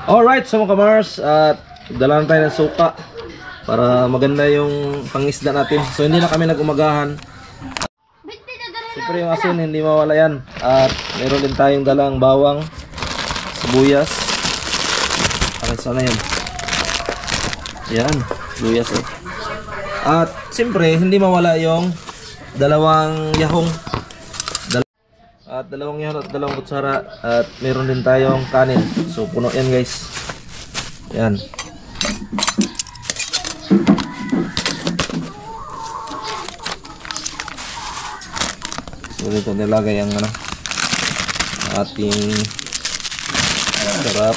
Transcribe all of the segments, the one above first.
Alright, so mga kamars, at dala na tayo ng suka para maganda yung pangisda natin. So hindi na kami nag-umagahan. Siyempre yung asin hindi mawala yan. At meron din tayong dalang bawang, sibuyas. Bakit sana yan? Yan, sibuyas eh. At siyempre hindi mawala yung dalawang yahong. At dalawang yahong at dalawang kutsara. At meron din tayong kanin. So puno yan guys. Yan. So dito nilagay ang ating sarap.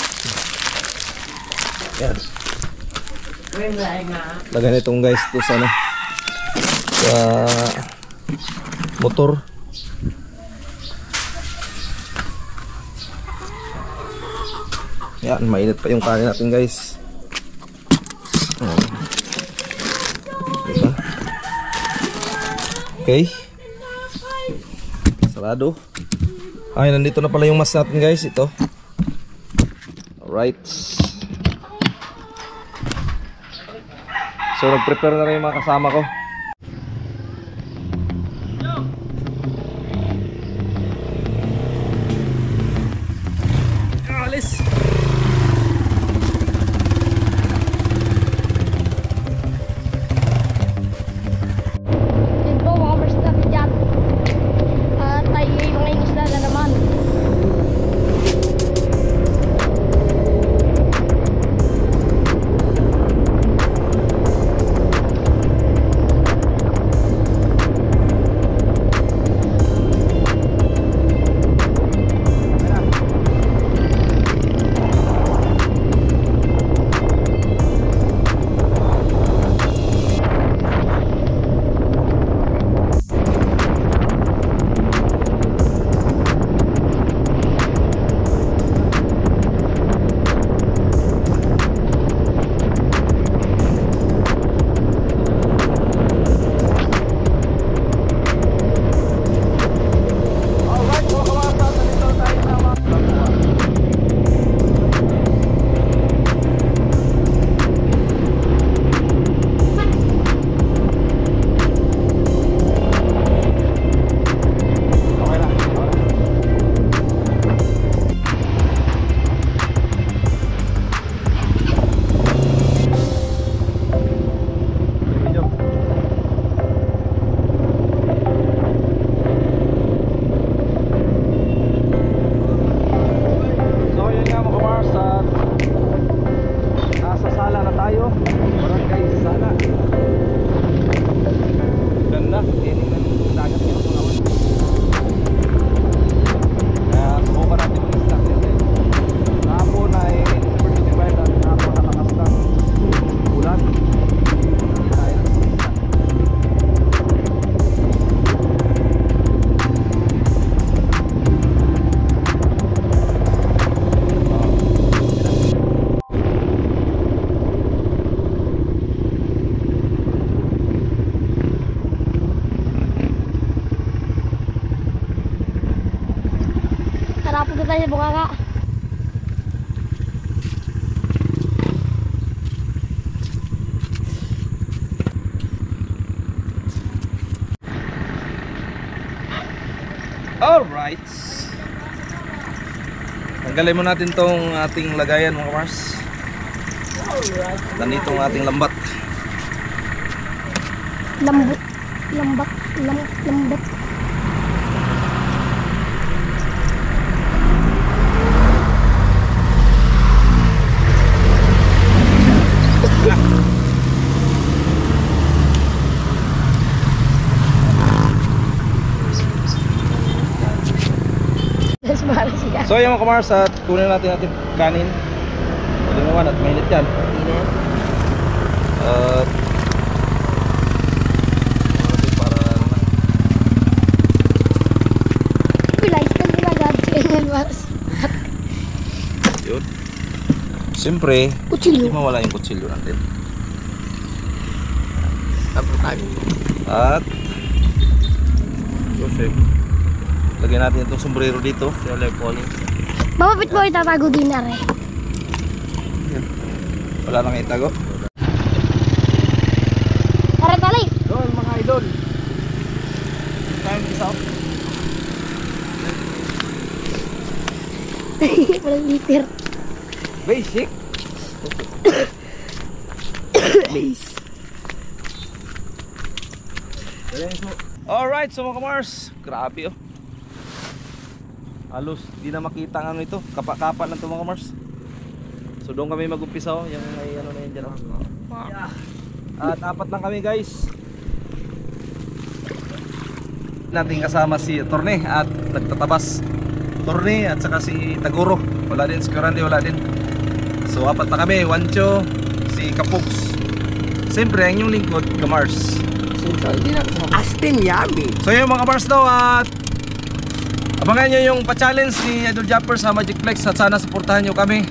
Yan. Lagay nitong guys to sa sa motor. Yan, mainit pa yung kanin natin guys. Diba? Okay. Sarado. Ay, nandito na pala yung mas natin guys. Ito. Alright. So nag-prepare na rin yung mga kasama ko. Alis. Punta tayo sa Bunganga. Alright. Tanggalin mo natin tong ating lagayan mga kamars. Alright. Ganito ang ating lambat. Lambot. So yung mga kamars, at kunin natin kanin. Pwede naman at mainit yan. Yun. Siyempre, hindi mawala yung kutsilyo natin. At lagyan natin itong sombrero dito. Mapapit mo itatago din na rin. Wala nang itago. Tara tali. Doon mga idol. Time is out. Walang liter. Basic. Base. Alright, so mga kamars, grabe oh. Halos di na makita ang ano ito, kapa-kapa lang ito mga kamars. So doon kami mag-umpisa oh, yung may ano na yun dyan oh. At apat lang kami guys. Nating kasama si Torne at nagtatabas. Torne at saka si Taguro. Wala din, si Kurandi wala din. So apat na kami, Wancho, si Kapugs. Siyempre ang inyong lingkod, Kamars. Astin Yami. So yun mga Kamars daw at abangan nyo yung pa-challenge ni Idol Japper sa Magic Flex at sana supportahan nyo kami.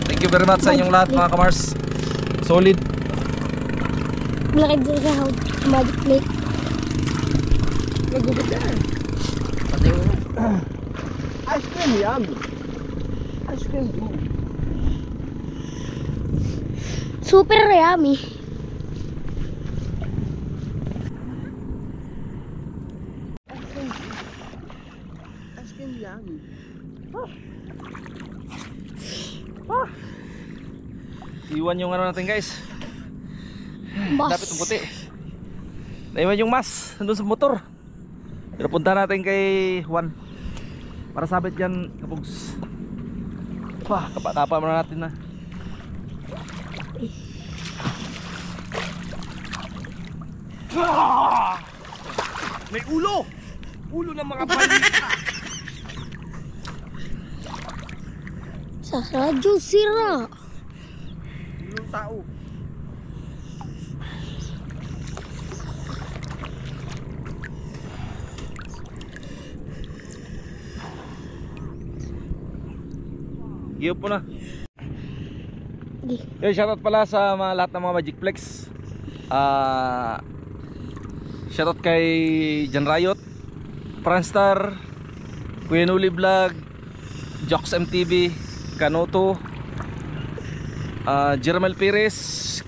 Thank you very much sa inyong lahat mga Kamars. Solid. Malaki din sa Magic Lake. Nagugot na. Patay mo. Ice cream Yami. Ice cream too. Super yummy. Ice cream Yami. Iwan yung ano natin guys. Boss. Dapat yung puti. Naiwan yung mas nandun sa motor. Pero punta natin kay Juan para sabit yan Kapugs. Kapa-kapa muna natin na. May ulo! Ulo ng mga balita! Sa radyo sira. Ulo ng tao. Giyo po na. Di. Okay, shoutout pala sa lahat ng mga Magic Flex. Shoutout kay Jan Riot, Franstar, Kuya Nuli Vlog, Jocks MTV, Kanoto, Jermel Perez,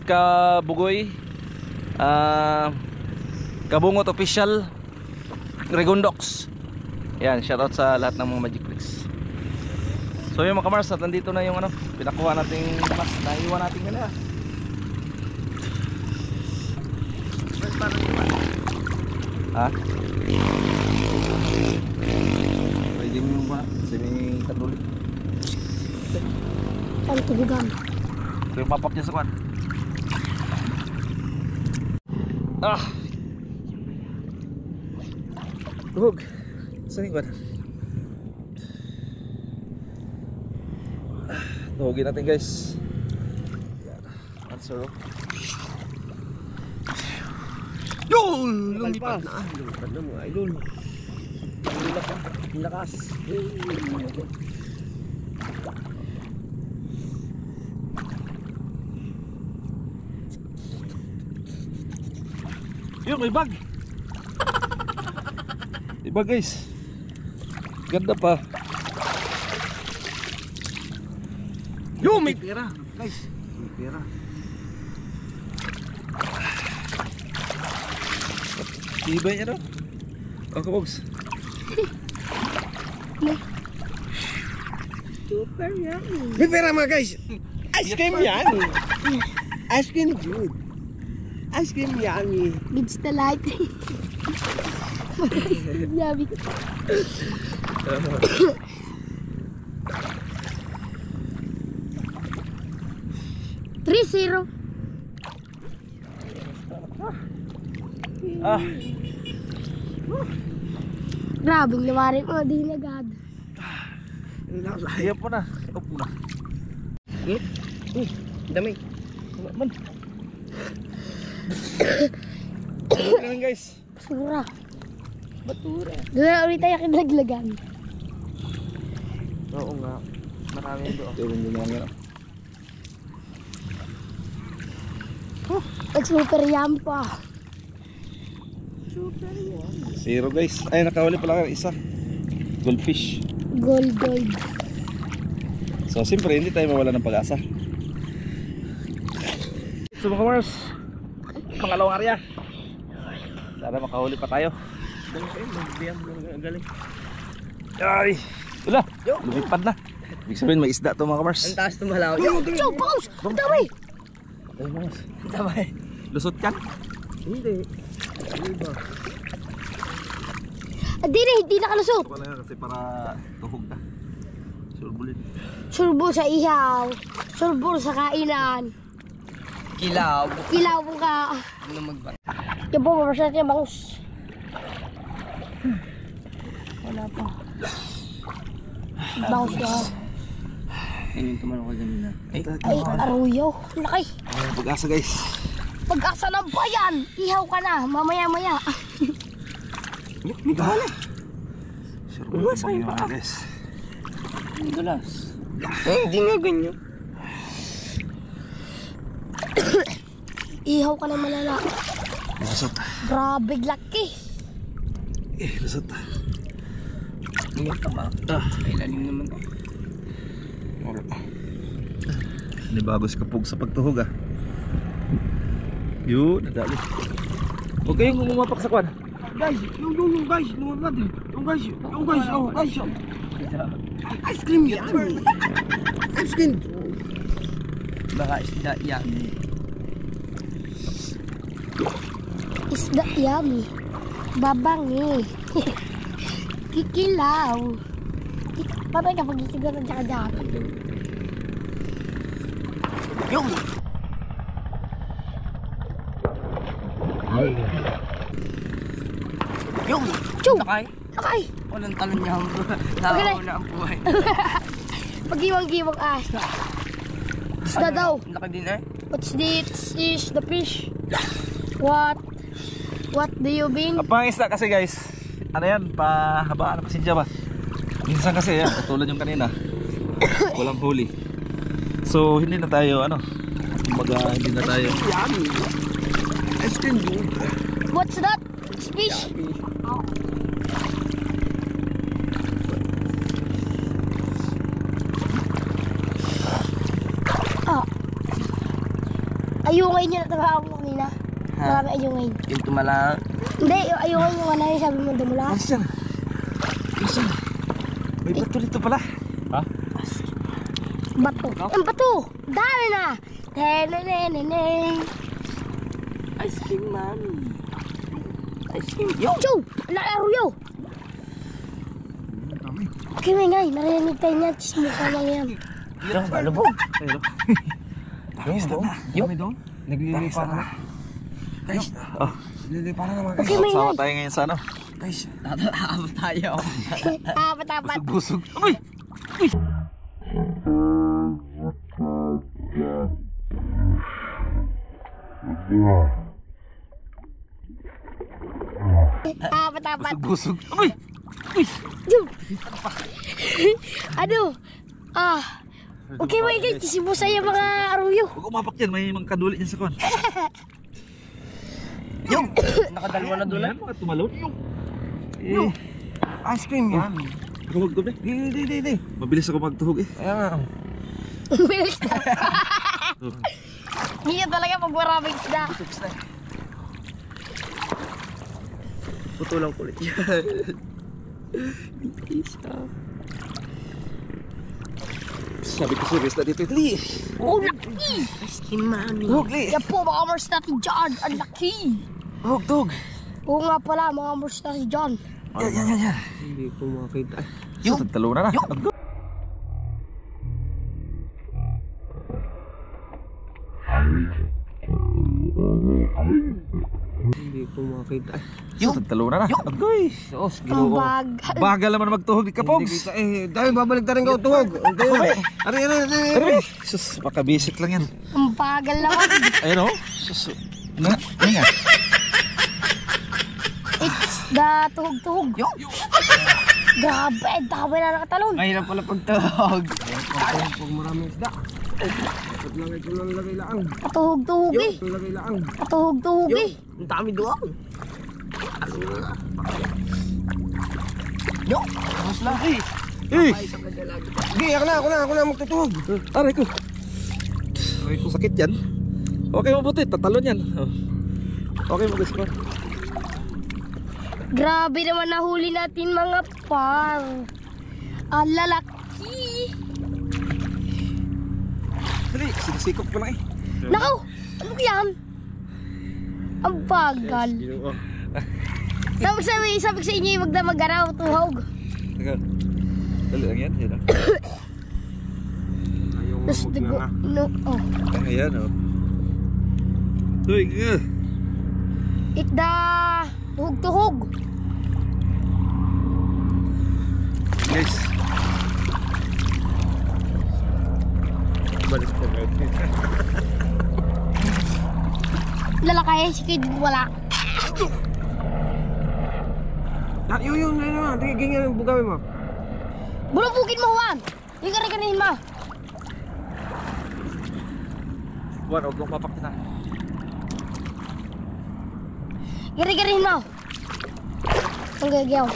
Kabugoy, Kabungot Official, Regondox. Yan, shoutout sa lahat ng mga Magic Flex. So yung mga Kamars, at nandito na yung ano, pinakuha nating mas, naiwan natin kanila. Ha? Pwede mo yung ba? Kasi may katuli. Ang tubugan. So yung papap niya sa kwan. Tuhog. Saan yung kwan? Tuhogin natin guys. Yan. Answer oh. Yun! Lumipad na. Lumipad na mga idol. Lakas. Yun, may bag. May bag guys. Ganda pa. Yun! May pera. Guys, may pera. Tibay niya daw. Oh, Kabugs. Super yummy. May pera mga guys. Ice cream Yami. Ice cream good. Ice cream Yami. Gids the light. Yummy. 3-0. Grabe, lumari mo, di nagad. Iya po na. Ito po na. Dami. Man. Ito namin guys. Sura. Batura. Doon ulit tayo kinaglagan. Oo nga. Marami doon. Ito rin yung mga Nag-super yummy pa. Super Yami. 0 guys. Ay, nakahuli pala kayo isa. Goldfish. Gold. So, siyempre, hindi tayo mawala ng pag-asa. So mga Mars, pangalawang area. Sana makahuli pa tayo. Galing. Ay, wala, lumipad na. Ibig sabihin may isda to mga Mars. Ang taas tumalaw. Chow, paus! Ang dami! Ay Mars, Tama. lusot kan? Hindi. Hindi ba? Hindi nakalusot. Wala nga kasi para tuhog na. Surbulin. Surbo sa ihaw. Surbo sa kainan. Kilaw. Kilaw mo ka. Ano magba? Yan po, mabasa natin yung bangus. Wala pa. Bangus yan. Yan yung tumalong ko dyan na. Ay, Ay, aruyo. Laki. Pag-asa guys. Pag-asa ng bayan. Ihaw ka na. Mamaya-maya. may bahala. Surbulin mo yung mga guys. Ang dulas. Hindi nga ganyan. Ihaw ka na malala. Lusot. Grabe, laki. Lusot. Hindi ka ba? Ay, lalim naman. Wala. Hindi bagos kapug sa pagtuhog ah. Yun, nadali. Huwag kayong umapak sa kwan. Guys, yung guys, lumabad eh. Yung guys, guys. Ice cream yan. Ice cream. Baka isda yan. Isda yummy. Babangi. Kikilaw. Patay ka pag isigaw ng tsaka-tsaka. Yung! Yung! Chew! Nakay? Nakay! Walang talon niya. Okay. Nakaw na ang buhay. Pag-iwang-giwang isda daw. Laki din eh. What's this? Is the fish? What do you mean? Pang isda kasi guys. Ano yan? Pahabaan na pasensya ba? Minsan kasi yan, katulad yung kanina. Walang huli. So hindi na tayo kumbaga hindi na tayo. Yummy. Ice cream dude. What's that? Fish? Ah. Ayungay niyo na tabahan ko kanina. Marami ayungay. Yung tumalang. Hindi, yung ayungay yung ano yung sabi mo dumula. Nasaan? Nasaan? May bato dito pala. Ha? Bato. Ang bato! Dami na! Teneneneneng. Ice cream mommy. Ice cream. Yo! Chow! Nakaruyo! Okay, may ngay. Narinig tayo niya. Chismuka lang yan. Ano po? Ayun. Yung? Naglilipa na. Guys, Oh, naglilipa na naman guys. Okay, may sama ngay. tayo ngayon sa Guys, tataabot tayo. Apat-apat. busog. Uy! Apat-apat. Busog. Uy! Yun. Ano? Okay, may ngay. Chismusa yung mga aruyo. Huwag umapak yan, may mga kaduli dyan sa kwan. Yung! Nakadalawa na doon. Mga tumalon. Yung! Ice cream yan. Ako magtuhog Di. Mabilis ako magtuhog eh. Ayan nga. Bilis na. Hindi ka talaga pag maraming isda. Putulang kulit yan. Isa. Sabi ko serious na dito. Li! Oh, laki! Ice cream mommy. Li! Yan po, mga amors natin dyan. Ang laki! Tuhog. Oo nga pala, mga amors natin dyan. Yan. Hindi ko makita. Yung! Talo na. Hindi ko makita. Yung! Talo na. Agoy! Sos, Ang bagal. Bagal naman magtuhog ni Kapogs. Dahil babalik na rin ka tuhog. Ari. Sus, baka basic lang yan. Ang bagal naman. Ayun o. Sus. Ano nga? It's the tuhog-tuhog. Grabe, dami na nakatalon. Mahirap pala pagtawag. Pag maraming isda. Dapat lagay ko lang lagay lang. Patuhog-tuhog eh. Lagay lang. Patuhog-tuhog eh. Ang dami doon. Ano nga? Yo! Mas laki. Eh! Hindi, ako na magtutuhog. Aray ko. Sakit yan. Okay mabuti, tatalon yan. Oh. Okay mo guys ko. Grabe naman nahuli natin mga par. Ang lalaki. Dali, sinisikop ko na eh. Nakaw! Ano yan? Ang bagal. Oh. Sabi sa inyo yung magdamagaraw, tuhog. Teka. Dali lang yan. Yan. Ayaw Tapos mo dugo. nga. No, oh. Ayan oh. Uy, nga. Itda. Tuhog-tuhog. Guys. Balis ko na. Lalaki, si Kid wala. Yung ganyan yung bugawin mo. Bulubugin mo, Juan. Yung kare-karehin mo. Juan, huwag mong mapak na. Kare-karehin mo. Ang gagyaw.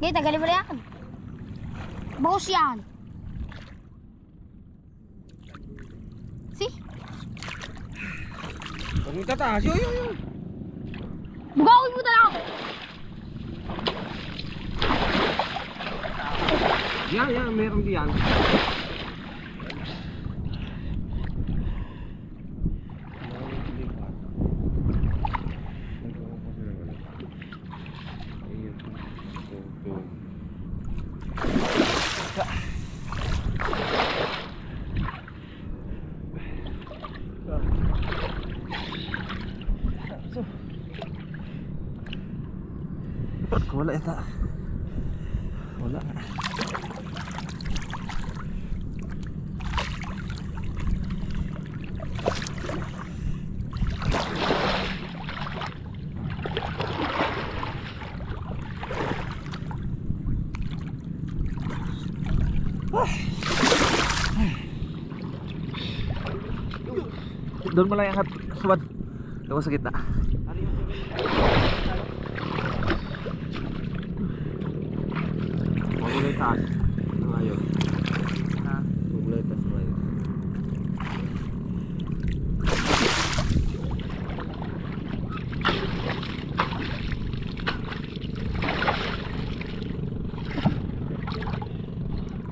Okay, tagalin mo na yan. Bawas yan. See? Huwag mo tataas. Yo. Bugawin mo na lang. Yan, meron diyan. Wala yata. Wala. Doon mo lang yung subad. Doon sa gitna. Mulai taas. Ngayon. Mulai taas ngayon.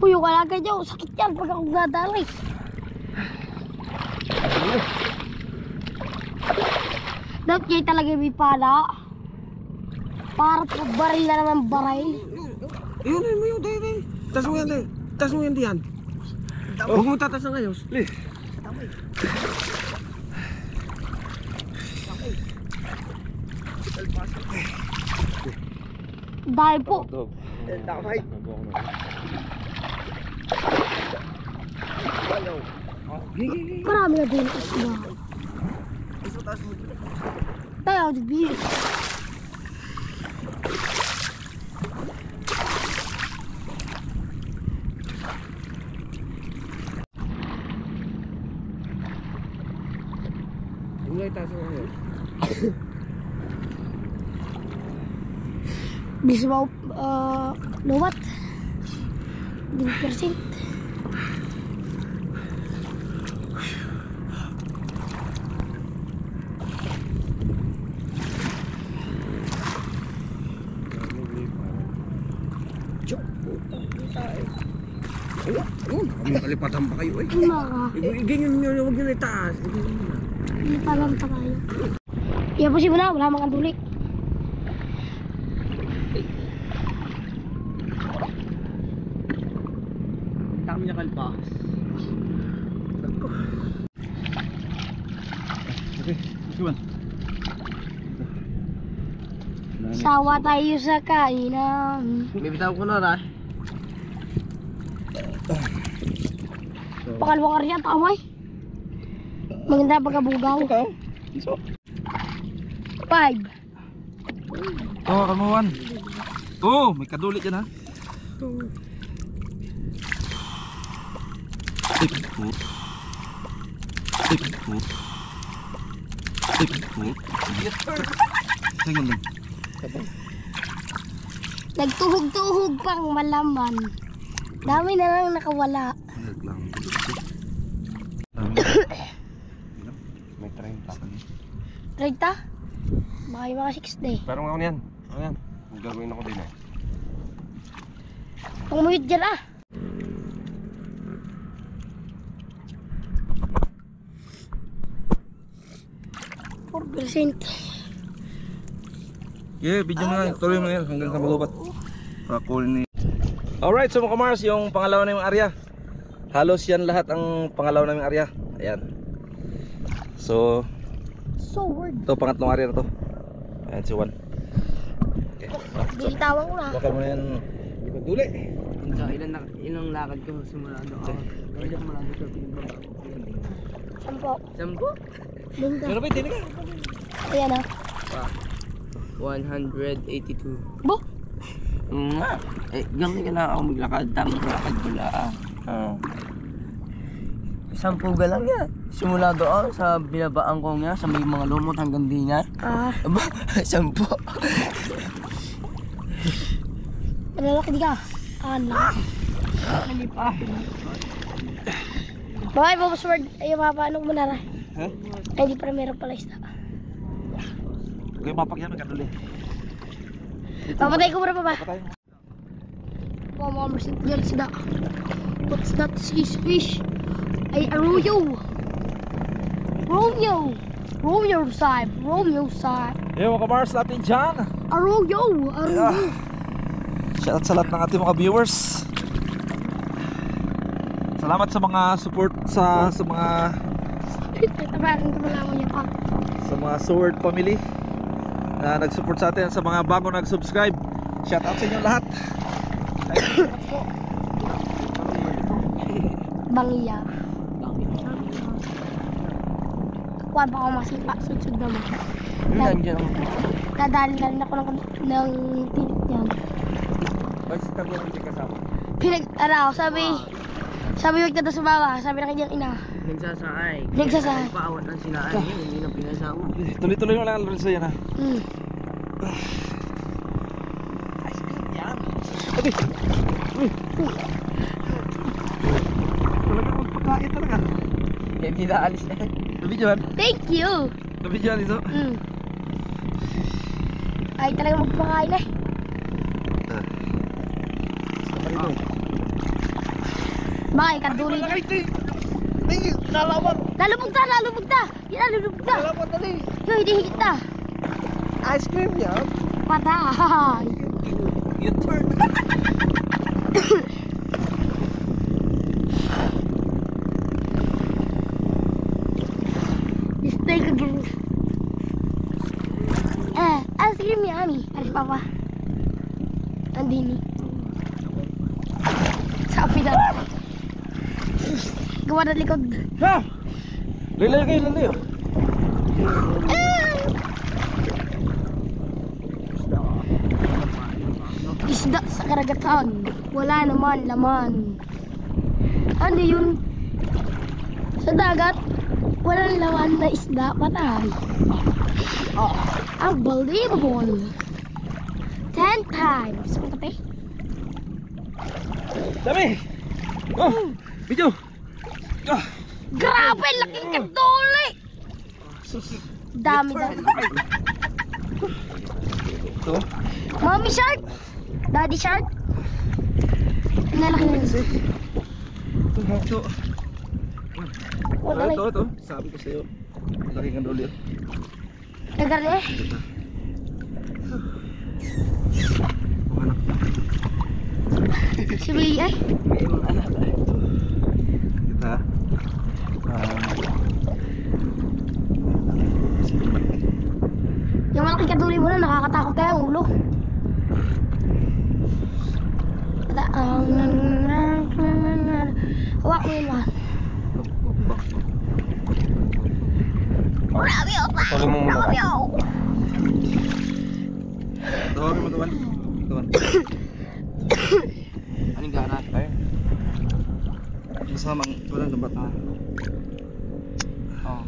Uy, yung kalaga dyan. Sakit yan pag ako dadalay. Dapat kayo talaga may pala. Para pagbaril na naman baril. Yun mo yun, Dave. Tas mo yan, Dave. Tas mo yan diyan. Huwag mo tatas na ngayon. Li. Dahil po. Damay. Marami na din isla. Tayo, digbi. Mulai taas mo ngayon. Bisa mau lewat 10%. Kami kalipatan pa kayo eh. Mga Ganyan nyo, huwag nyo na itaas. hindi pa lang tayo. Iya po si Buna, wala mga dulik. Dami niya kalpas. Okay, Juan. Sawa tayo sa kainan. Bibitaw ko na ra. Pakalwa ka riyan, tamay. Maganda pagkabugaw. Iso. 5. Oh, kamuan. Oh, may kaduli dyan ha. Tingnan lang. Nagtuhog-tuhog pang malaman. Dami na lang nakawala. May 30. 30? Baka yung mga 60. Pero ako niyan. Ano yan? Gagawin ako din eh. Pangmuyot dyan ah. %. Yeah, video mo na. Tuloy mo na yan hanggang sa magubat. Para kunin ni... Alright, so mga kamars, yung pangalawa na yung area. Halos yan lahat ang pangalawa na yung area. Ayan. So, So weird. ito pangatlong area na to. Ayan si Juan. Okay. Bilitawan ko na. Bakal mo na yan. Di ba duli? So, ilang lakad ko simula doon. Ilang mula doon sa pinibaba. 10. 10? Bunda. Pero ba, hindi ka. Ayan ah. 182. Bo? Nga. Eh, gamit ka na ako maglakad. Tamang lakad ko lang. Sampuga lang yan. Simula doon sa binabaan ko niya, sa may mga lumot hanggang di niya. Ah. Aba, 10. Malalaki di ka. Anak. Hindi pa. Bakit mo password? Ay, mapaanong mo na rin. Ha? Ay, di pa meron pala isda. Okay, mapakyan may kaduli. Papatay ko muna pa ba? Patay. Oh, mga mersit dyan isda. What's that? Fish. Ay, arroyo. Romeo. Romeo side. Yung mga kamars natin dyan. Arroyo. Shoutout sa lahat ng ating mga viewers. Salamat sa mga support sa mga Tabaran ko malaman niya pa. sa mga Sword family na nag-support sa atin, sa mga bago nag-subscribe. Shoutout sa inyo lahat. Bangiya. Kuha ba ako masipa? Sudsud naman. Nandiyan ako. Dadalhin ako ng tinik niyan. Basta tabi ang hindi kasama. Sabi wag ka daw sa baba. Sabi na kanyang ina. Nagsasakay. Nagsasakay. Paawat ang sinaan niya. Hindi na pinasama. Tuloy-tuloy mo lang sa yan ha. Talaga magpakain talaga. Eh, pinaalis na. Nabidyohan? Thank you. Nabidyohan ito? Ay talaga magpakain eh. Bakit kaduri na? Lalubog ta. Lalubog ta. Yo, hindi higit na. Ice cream yan. Patay. You turn. Stay again. Ice cream yummy. Alis papa. Andini. Sabi na. Gawa na likod. Ha! Lilay kayo, lilay. Isda sa karagatan. Wala naman laman. Ano yun? Sa dagat, walang laman na isda. Patay. Unbelievable. 10 times. Ang kape? Dami! Oh! Video! Ah! Grabe! Laking kaduli! Dami. Ito? Mommy shark? Daddy shark? Nalaki na yun. Ito. Wala na yun. Ito. Sabi ko sa'yo. Laki kang duli. Nagar na eh. Si Billy ay. May mga anak. Kita. Yung malaking kaduli mo na, nakakatakot kaya ang ulo. Hawak mo yun ba? Tuloy mo muna. Tawagin mo tuwan. Tuwan. Anong garat? Masamang walang dapat. Oh.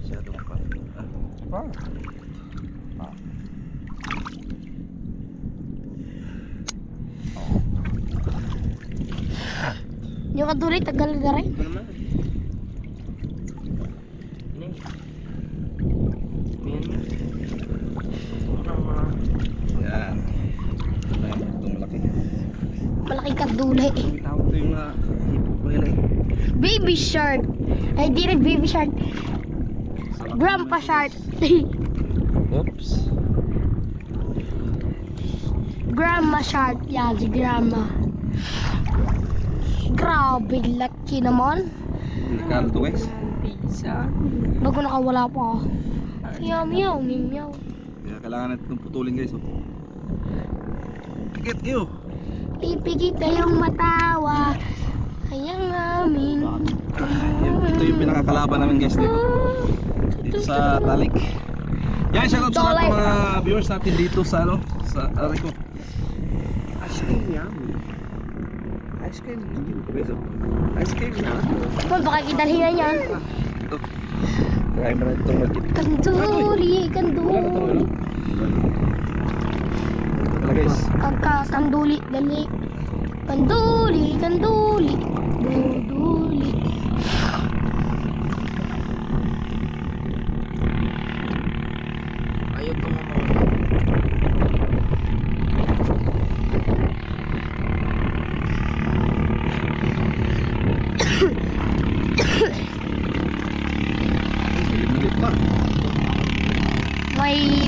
Siya tumapat. Yung kaduli, tagal na rin. Ito naman. Ini. Ayan mo. Parang mga... Yan. Itong malaki. Malaking kaduli. Tawag ito yung mga hipo nila eh. Baby shark. Ay, di rin baby shark. Grandpa shark. Oops. Grandma shark. Yan, si grandma. Grabe, laki naman. Delikado to guys. Pizza. Bago nakawala pa. Meow, meow, meow, meow. Kaya kailangan natin itong putulin guys. Oh. Get you. Pipigit kayong matawa. Hayang amin. Ito yung pinakakalaban namin guys dito. Dito sa Talik. Yan, shoutout sa lahat ng mga viewers natin dito sa ano, sa Arico. Ice cream yummy. Ice cream. Ice cream yummy. Paul, baka kidalhin yan. Ito. Kaya mo na itong magkit. Kanduli, kanduli. Wala guys. Kanduli, dali. Kanduli, kanduli. Duduli. Ayaw ko mga... Lilit pa. May...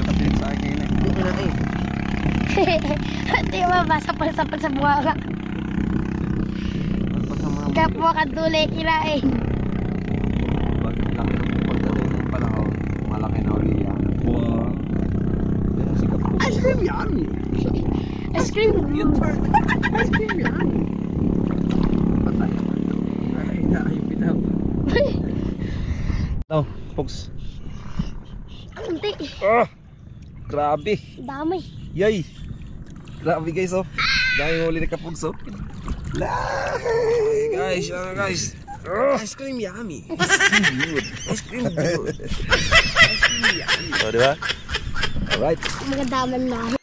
Kapit sa akin eh. Dito na eh. Hindi mo ba, sapal-sapal sa buwaka. Pag sa mga... Kapwa kanduli, kirain. Pag laki ng pagdating ng panahon, malaki na uli yan. Wow. Yan ang sikat po. Ice cream yummy. Ice cream. Ice cream yummy. Patay. Ay, ayun bitaw. Ito, Pogs. Kunti. Grabe. Dami. Yay! Grabe guys oh. Dahil huli na kapugs oh. Guys, guys. Ice cream yummy. Ice cream good. Ice cream yummy. Oh, diba? Alright. Maganda man na.